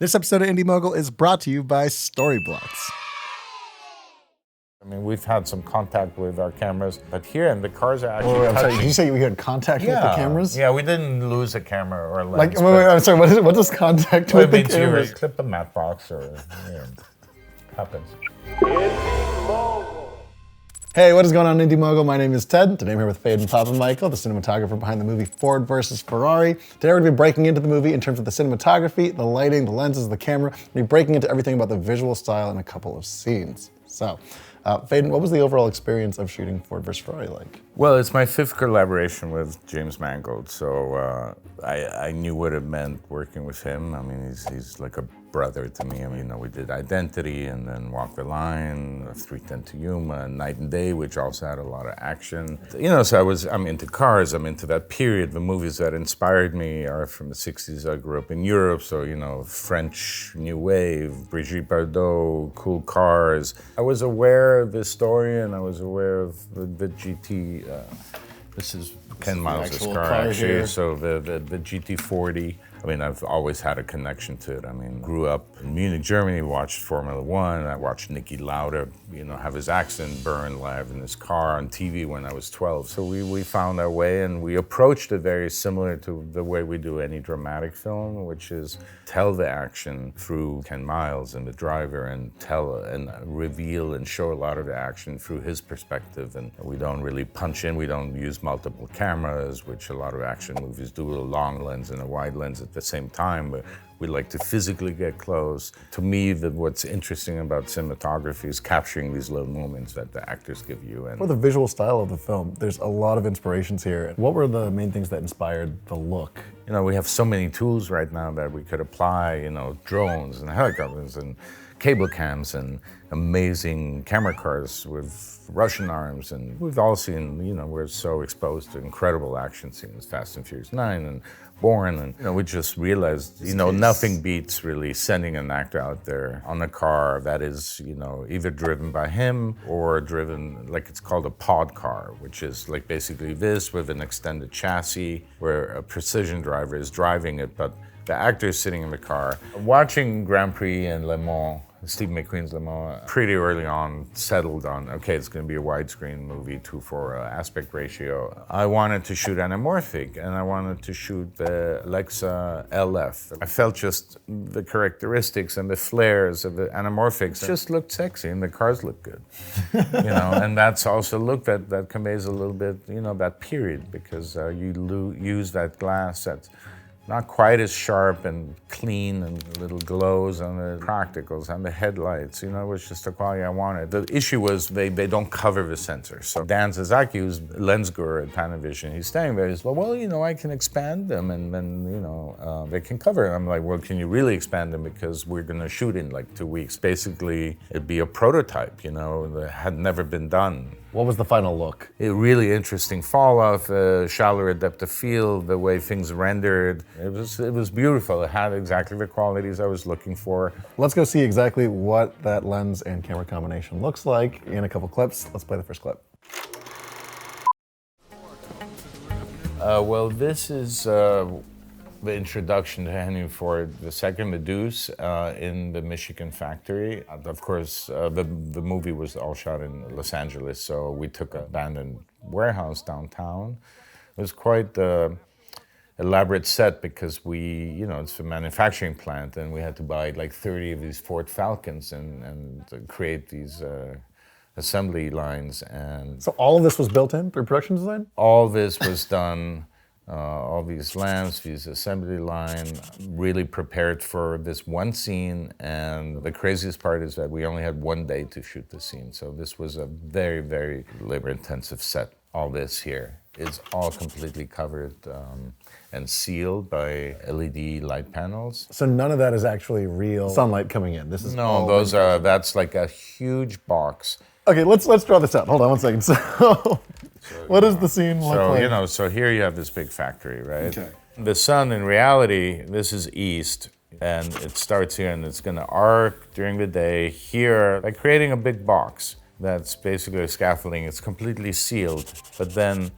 This episode of Indie Mogul is brought to you by Storyblocks. I mean, we've had some contact with our cameras, but here in the cars are actually I'm sorry, touching. did you say we had contact with the cameras? Yeah, we didn't lose a camera or a lens. I'm sorry, what does contact with the cameras? You clip a matte box or, happens. Hey, what is going on, Indie Mogul? My name is Ted. Today I'm here with Phedon Papamichael, the cinematographer behind the movie Ford vs. Ferrari. Today we're going to be breaking into the movie in terms of the cinematography, the lighting, the lenses, the camera. We'll be breaking into everything about the visual style in a couple of scenes. So, Phedon, what was the overall experience of shooting Ford vs. Ferrari like? Well, it's my 5th collaboration with James Mangold, so I knew what it meant working with him. I mean, he's like a brother to me. I mean, we did Identity and then Walk the Line, 3:10 to Yuma, Night and Day, which also had a lot of action. So I'm into cars, I'm into that period. The movies that inspired me are from the 60s. I grew up in Europe, so, French New Wave, Brigitte Bardot, cool cars. I was aware of this story and I was aware of the GT. This is Ken Miles' car actually, here. So the GT40. I mean, I've always had a connection to it. I mean, grew up in Munich, Germany, watched Formula One. I watched Niki Lauda, have his accent burned live in his car on TV when I was 12. So we found our way and we approached it very similar to the way we do any dramatic film, which is tell the action through Ken Miles and the driver and tell and reveal and show a lot of the action through his perspective. And we don't really punch in, we don't use multiple cameras, which a lot of action movies do, a long lens and a wide lens at the same time, but we like to physically get close. To me, what's interesting about cinematography is capturing these little moments that the actors give you. And for the visual style of the film, there's a lot of inspirations here. What were the main things that inspired the look? We have so many tools right now that we could apply, drones and helicopters and cable cams and amazing camera cars with Russian arms. And we've all seen, we're so exposed to incredible action scenes, Fast and Furious 9 and Born. And, we just realized, nothing beats really sending an actor out there on a car that is, either driven by him or driven, like it's called a pod car, which is like basically this with an extended chassis where a precision driver is driving it, but the actor is sitting in the car. Watching Grand Prix and Le Mans, Steve McQueen's Le Mans, pretty early on settled on, okay, it's going to be a widescreen movie, 2:4 aspect ratio. I wanted to shoot anamorphic and I wanted to shoot the Alexa LF. I felt just the characteristics and the flares of the anamorphics just looked sexy and the cars looked good. And that's also a look that conveys a little bit, that period, because you use that glass that's not quite as sharp and clean and little glows on the practicals and the headlights. It was just the quality I wanted. The issue was they don't cover the sensors. So Dan Sasaki, who's lens guru at Panavision, he's standing there. He's like, well, I can expand them and then, they can cover it. I'm like, well, can you really expand them? Because we're going to shoot in like 2 weeks. Basically, it'd be a prototype, that had never been done. What was the final look? A really interesting fall-off, shallower depth of field, the way things rendered. It was beautiful. It had exactly the qualities I was looking for. Let's go see exactly what that lens and camera combination looks like in a couple clips. Let's play the first clip. Well, this is the introduction to Henry Ford II, the Deuce, in the Michigan factory. Of course, the movie was all shot in Los Angeles, so we took an abandoned warehouse downtown. It was quite an elaborate set because it's a manufacturing plant, and we had to buy like 30 of these Ford Falcons and create these assembly lines. And so all of this was built in through production design? All this was done. All these lamps, these assembly line, really prepared for this one scene. And the craziest part is that we only had 1 day to shoot the scene. So this was a very, very labor-intensive set. All this here is all completely covered and sealed by LED light panels. So none of that is actually real sunlight coming in. This is that's like a huge box. Okay, let's draw this out. Hold on 1 second. So what does the scene look like? So here you have this big factory, right? Okay. The sun, in reality, this is east, and it starts here, and it's gonna arc during the day here, like creating a big box that's basically a scaffolding. It's completely sealed, but then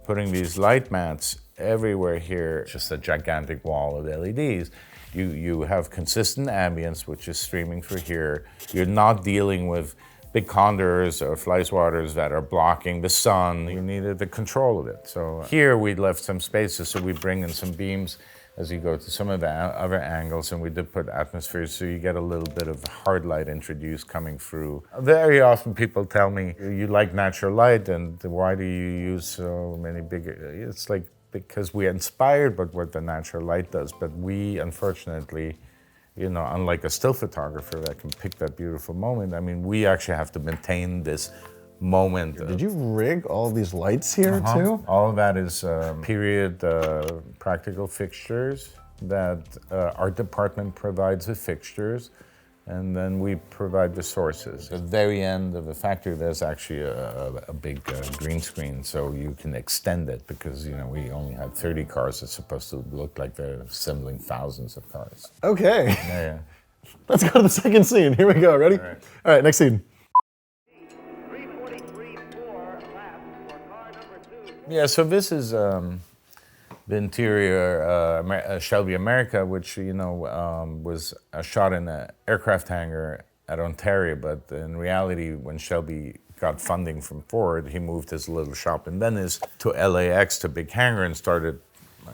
putting these light mats everywhere here, just a gigantic wall of LEDs. You have consistent ambience, which is streaming through here. You're not dealing with big condors or fly swatters that are blocking the sun. You needed the control of it. So here we left some spaces, so we bring in some beams as you go to some of the other angles, and we did put atmospheres, so you get a little bit of hard light introduced coming through. Very often people tell me, you like natural light, and why do you use so many big, it's like, because we're inspired by what the natural light does, but we, unfortunately, you know, unlike a still photographer that can pick that beautiful moment, I mean, we actually have to maintain this moment. Did you rig all these lights here too? All of that is period practical fixtures that our department provides the fixtures, and then we provide the sources. At the very end of the factory, there's actually a big green screen, so you can extend it, because, you know, we only had 30 cars. It's supposed to look like they're assembling thousands of cars. Okay. Yeah. Let's go to the second scene. Here we go. Ready? All right, next scene. Yeah, so this is the interior Shelby America, which, you know, was shot in an aircraft hangar at Ontario, but in reality, when Shelby got funding from Ford, he moved his little shop in Venice to LAX, to big hangar, and started,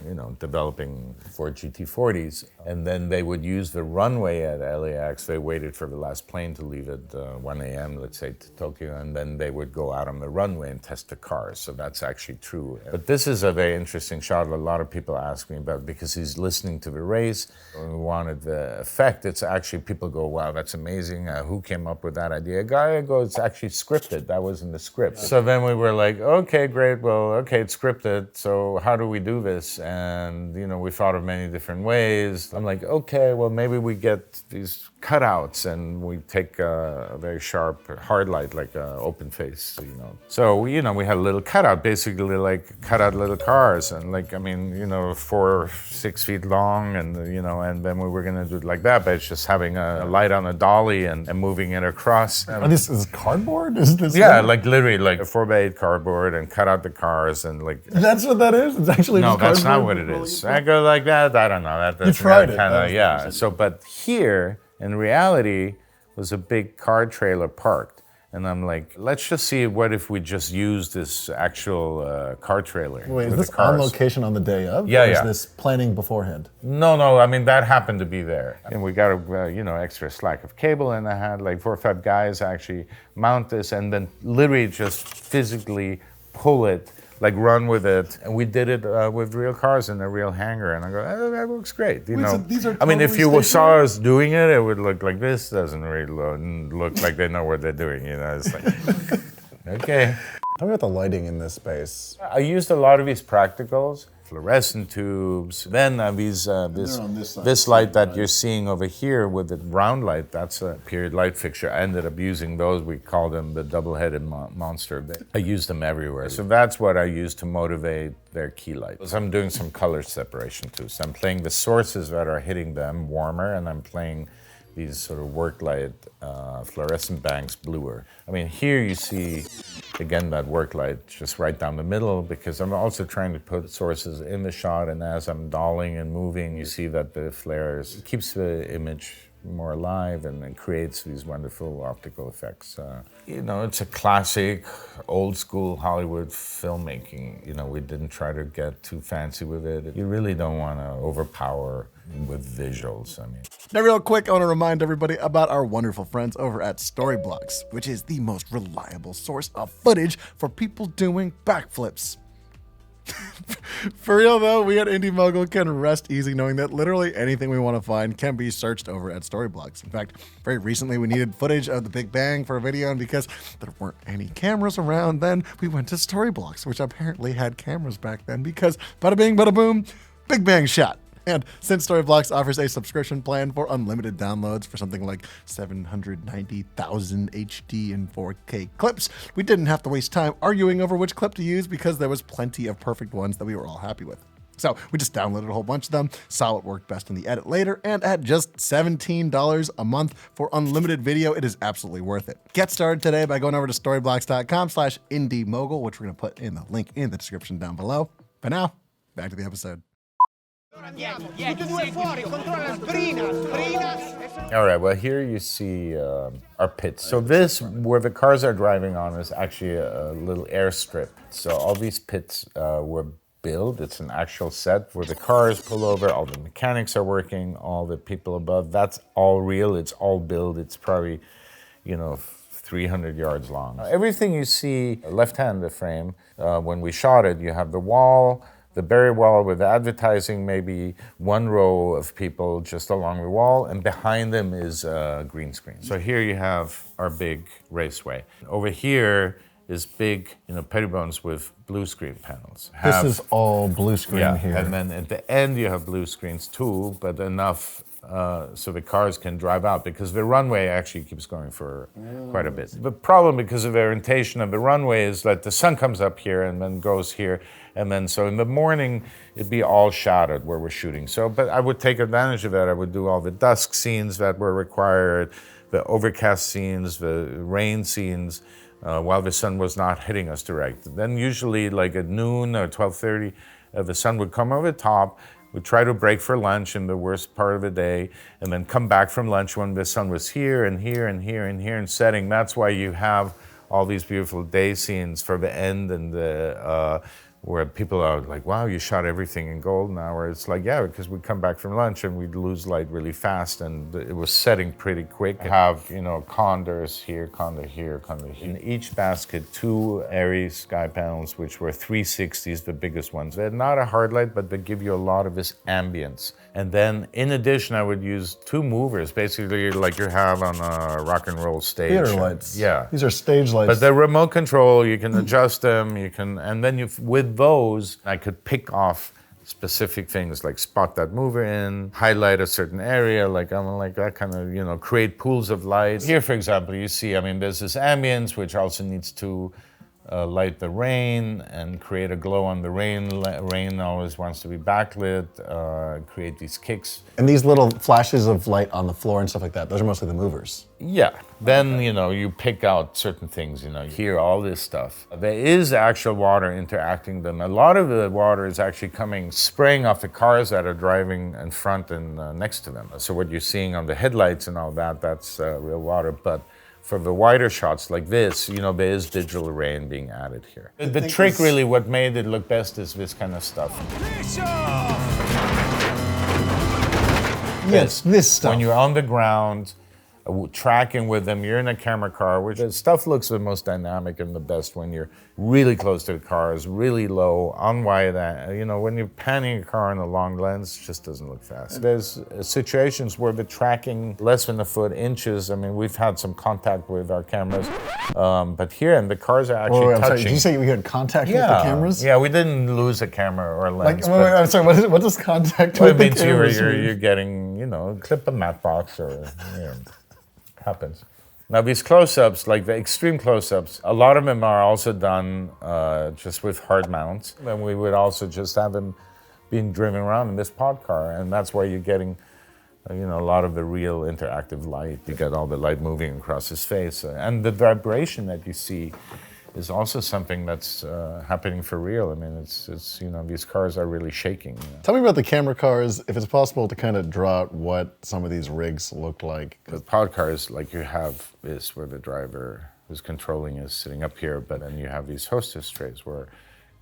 you know, developing Ford GT40s. And then they would use the runway at LAX. They waited for the last plane to leave at 1 a.m., let's say, to Tokyo, and then they would go out on the runway and test the cars. So that's actually true. But this is a very interesting shot a lot of people ask me about, because he's listening to the race. When we wanted the effect, it's actually, people go, wow, that's amazing. Who came up with that idea? A guy goes, it's actually scripted. That was in the script. So then we were like, okay, great. Well, okay, it's scripted. So how do we do this? And, you know, we thought of many different ways. I'm like, okay, well, maybe we get these cutouts and we take a very sharp hard light, like an open face, you know. So, you know, we had a little cutout, basically like cut out little cars, and like, I mean, you know, 4 or 6 feet long, and, you know, and then we were gonna do it like that, but it's just having a light on a dolly and moving it across. Are this is cardboard? Is this? Yeah, like literally like a 4x8 cardboard, and cut out the cars, and like. That's what that is? It's actually No, just that's cardboard? not what it is. I go like that, I don't know. That's You tried it. Kinda, yeah. So, but here, in reality, was a big car trailer parked. And I'm like, let's just see, what if we just use this actual car trailer? Wait, is with this the cars? on location on the day of? Yeah, or is yeah. this planning beforehand? No, I mean, that happened to be there. And we got a, you know, extra slack of cable, and I had like 4 or 5 guys actually mount this, and then literally just physically pull it, like run with it. And we did it with real cars in a real hangar. And I go, oh, that looks great. You know, so these are I mean, if totally you saw us doing it, it would look like this. Doesn't really look like they know what they're doing. You know, it's like, okay. Tell me about the lighting in this space. I used a lot of these practicals, fluorescent tubes. Then this light that you're seeing over here with the round light, that's a period light fixture. I ended up using those. We call them the double-headed monster. I use them everywhere. So that's what I use to motivate their key light. So I'm doing some color separation too. So I'm playing the sources that are hitting them warmer, and I'm playing these sort of work light fluorescent banks bluer. I mean, here you see, again, that work light just right down the middle, because I'm also trying to put sources in the shot, and as I'm dolling and moving, you see that the flares, it keeps the image more alive, and it creates these wonderful optical effects. You know, it's a classic, old school Hollywood filmmaking. You know, we didn't try to get too fancy with it. You really don't want to overpower with visuals, I mean. Now, real quick, I want to remind everybody about our wonderful friends over at Storyblocks, which is the most reliable source of footage for people doing backflips. For real though, we at Indie Mogul can rest easy knowing that literally anything we want to find can be searched over at Storyblocks. In fact, very recently we needed footage of the Big Bang for a video, and because there weren't any cameras around then, we went to Storyblocks, which apparently had cameras back then, because bada bing, bada boom, Big Bang shot. And since Storyblocks offers a subscription plan for unlimited downloads for something like 790,000 HD and 4K clips, we didn't have to waste time arguing over which clip to use, because there was plenty of perfect ones that we were all happy with. So we just downloaded a whole bunch of them, saw what worked best in the edit later, and at just $17 a month for unlimited video, it is absolutely worth it. Get started today by going over to storyblocks.com/IndieMogul, which we're going to put in the link in the description down below. But now, back to the episode. All right, well, here you see our pits. So this, where the cars are driving on, is actually a little airstrip. So all these pits were built. It's an actual set where the cars pull over, all the mechanics are working, all the people above. That's all real, it's all built. It's probably, 300 yards long. Everything you see left-hand the frame, when we shot it, you have the wall, the barrier wall with the advertising, maybe one row of people just along the wall, and behind them is a green screen. So here you have our big raceway. Over here is big, pettibones with blue screen panels. This is all blue screen here. And then at the end you have blue screens too, but enough so the cars can drive out, because the runway actually keeps going for quite a bit. The problem, because of the orientation of the runway, is that the sun comes up here and then goes here, and then so in the morning it'd be all shadowed where we're shooting. So, but I would take advantage of that. I would do all the dusk scenes that were required, the overcast scenes, the rain scenes, while the sun was not hitting us direct. Then usually like at noon or 12:30, the sun would come over the top. We'd try to break for lunch in the worst part of the day, and then come back from lunch when the sun was here and here and here and here and setting. That's why you have all these beautiful day scenes for the end, and the where people are like, wow, you shot everything in golden hour. It's like, yeah, because we'd come back from lunch and we'd lose light really fast, and it was setting pretty quick. Have, condors here, condor here, condor here. In each basket, 2 airy sky panels, which were 360s, the biggest ones. They're not a hard light, but they give you a lot of this ambience. And then, in addition, I would use 2 movers, basically like you have on a rock and roll stage. Theater lights. Yeah. These are stage lights. But they're remote control, you can adjust them, and then with those, I could pick off specific things, like spot that mover in, highlight a certain area, like that kind of, create pools of light. Here, for example, you see, there's this ambience, which also needs to light the rain and create a glow on the rain. Rain always wants to be backlit, create these kicks. And these little flashes of light on the floor and stuff like that, those are mostly the movers. Yeah, then, you pick out certain things, here, all this stuff. There is actual water interacting them. A lot of the water is actually spraying off the cars that are driving in front and next to them. So what you're seeing on the headlights and all that, that's real water. But for the wider shots like this, there is digital rain being added here. The trick really, what made it look best is this kind of stuff. Yes, this stuff. When you're on the ground, tracking with them, you're in a camera car, which stuff looks the most dynamic and the best when you're really close to the cars, really low, on wide. When you're panning a car in a long lens, it just doesn't look fast. There's situations where the tracking less than a foot, inches. We've had some contact with our cameras, but here, and the cars are actually touching. Sorry, did you say we had contact with the cameras? Yeah, we didn't lose a camera or a lens. I'm sorry, what does contact with the cameras mean? You're getting, clip a matte box or, happens. Now these close-ups, like the extreme close-ups, a lot of them are also done just with hard mounts. And we would also just have them being driven around in this pod car, and that's why you're getting, a lot of the real interactive light. You get all the light moving across his face, and the vibration that you see is also something that's happening for real. It's these cars are really shaking. Tell me about the camera cars, if it's possible to kind of draw out what some of these rigs look like. The pod cars, like you have this where the driver who's controlling is sitting up here, but then you have these hostess trays where,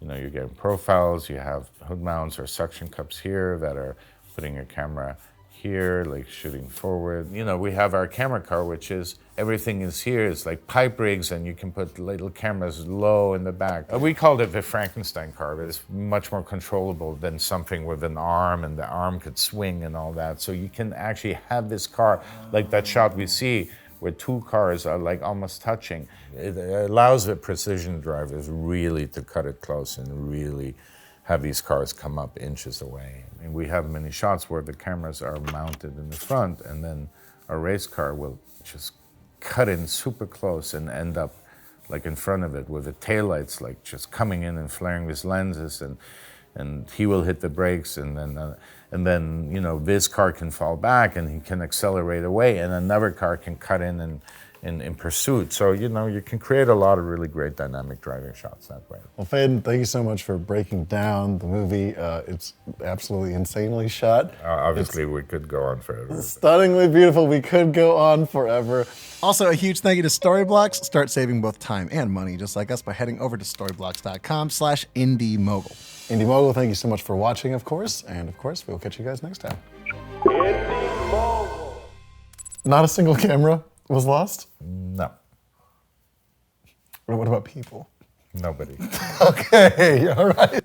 you're getting profiles, you have hood mounts or suction cups here that are putting your camera here, like shooting forward. We have our camera car, which is, everything is here. It's like pipe rigs, and you can put little cameras low in the back. We called it the Frankenstein car, but it's much more controllable than something with an arm, and the arm could swing and all that. So you can actually have this car, like that shot we see, where 2 cars are like almost touching. It allows the precision drivers really to cut it close and really have these cars come up inches away. We have many shots where the cameras are mounted in the front, and then a race car will just cut in super close and end up like in front of it with the taillights like just coming in and flaring his lenses, and he will hit the brakes, and then this car can fall back and he can accelerate away, and another car can cut in in pursuit. So, you can create a lot of really great dynamic driving shots that way. Well, Phedon, thank you so much for breaking down the movie. It's absolutely insanely shot. Obviously, we could go on forever. Stunningly beautiful. We could go on forever. Also, a huge thank you to Storyblocks. Start saving both time and money, just like us, by heading over to storyblocks.com/IndieMogul. Indie Mogul, thank you so much for watching, of course. And of course, we will catch you guys next time. Indie Mogul. Not a single camera was lost? No. What about people? Nobody. Okay, all right.